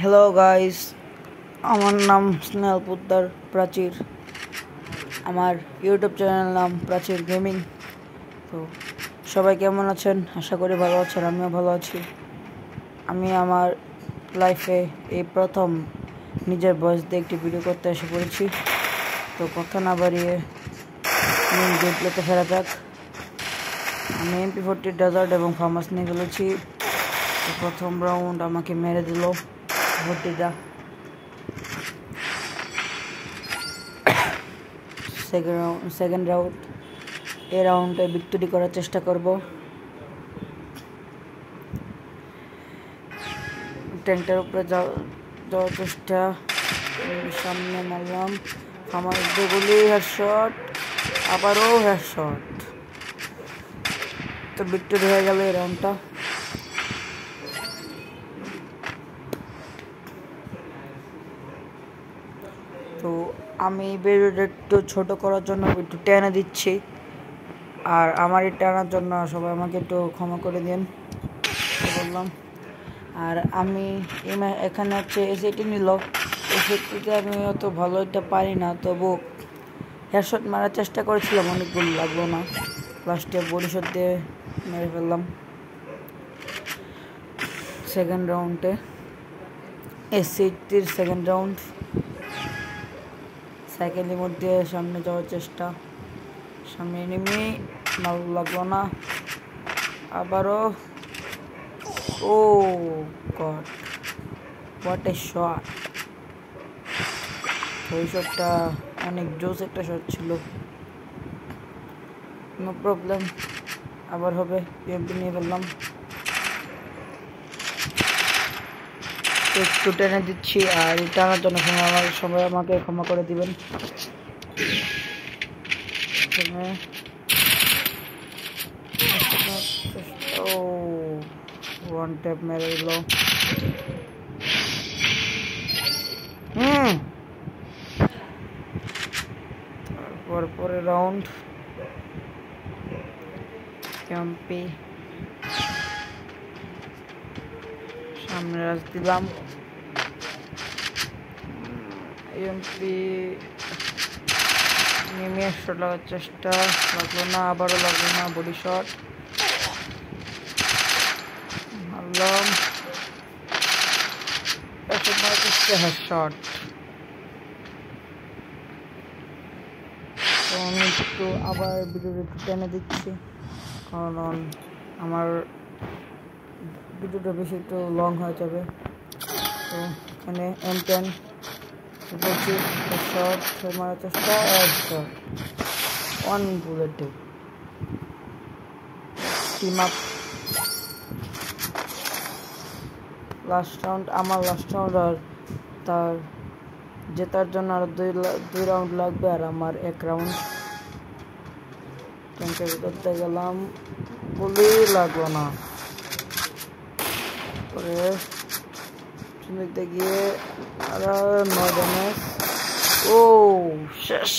Hello guys, আমার নাম স্নেহাল পোদ্দার প্রাচীর। আমার ইউটিউব চ্যানেল নাম প্রাচীর গেমিং। তো সবাই কেমন আছেন? আশা করি ভালো আছেন। আমিও ভালো আছি। আমি আমার লাইফে এই প্রথম নিজের ভয়েস দিয়ে একটি ভিডিও করতে এসে পড়েছি। তো কথা না বাড়িয়ে মেন গেম প্লেতে ফেরা যাক। আমি MP40 ডেজার্ট এবং ফার্মাস নিয়ে ফেলেছি। প্রথম রাউন্ড আমাকে মেরে দিল ভর্তিটা। সেকেন্ড রাউন্ড, এই রাউন্ডে ভিক্টোরি করার চেষ্টা করব। ট্যাঙ্কটার উপরে যাওয়ার চেষ্টা, সামনে মারলাম, আমার দুগুলি হেডশট, আবারও হেডশট। তো ভিক্টোরি হয়ে গেল এই রাউন্ডটা। তো আমি ভিডিওটা একটু ছোটো করার জন্য একটু টেনে দিচ্ছি, আর আমার এই টানার জন্য সবাই আমাকে একটু ক্ষমা করে দিন বললাম। আর আমি এখানে হচ্ছে এসিটি নিল, এসিটিতে আমি অত ভালো এটা পারি না, তবু হেডশট মারার চেষ্টা করেছিলাম, অনেকগুলো লাগলো না, লাস্টে বডিশট দিয়ে মেরে ফেললাম। সেকেন্ড রাউন্ডে এসিটির সেকেন্ড রাউন্ড, সাইকেলের মধ্যে সামনে যাওয়ার চেষ্টা, সামনে এনিমি, লাগলো না, আবারও, ও গড, হোয়াট এ শট! ওই শটটা অনেক জোস একটা শট ছিল। নো প্রবলেম, আবার হবে। পিএমপি নিয়ে ফেললাম, একটু টেনে দিচ্ছি, আর টানার জন্য সবাই আমাকে ক্ষমা করে দিবেন। ও ওয়ান ট্যাপ মেরে দিল। তারপর পরের রাউন্ড এমপি, সামনে রাজ দিলাম, এমপি নেমে শট লাগার চেষ্টা, লাগলো না, আবারও লাগলো না, বডি শট মারলাম, হেডশট। তো আমি একটু আবার ভিডিওটা একটু টেনে দিচ্ছি, কারণ আমার ভিডিওটা বেশি একটু লং হয়ে যাবে। তো এখানে M10 বলছি, শট মারার চেষ্টা, শট, ওয়ান বুলেটে টিম আপ। লাস্ট রাউন্ড, আমার লাস্ট রাউন্ড, আর তার জেতার জন্য আর দুই রাউন্ড লাগবে, আর আমার এক রাউন্ড। ট্যাঙ্কের ভিতরতে গেলাম, গুলি লাগলো না, পরে শুনতে গিয়ে আর 9 ড্যামেজ। ও শেষ,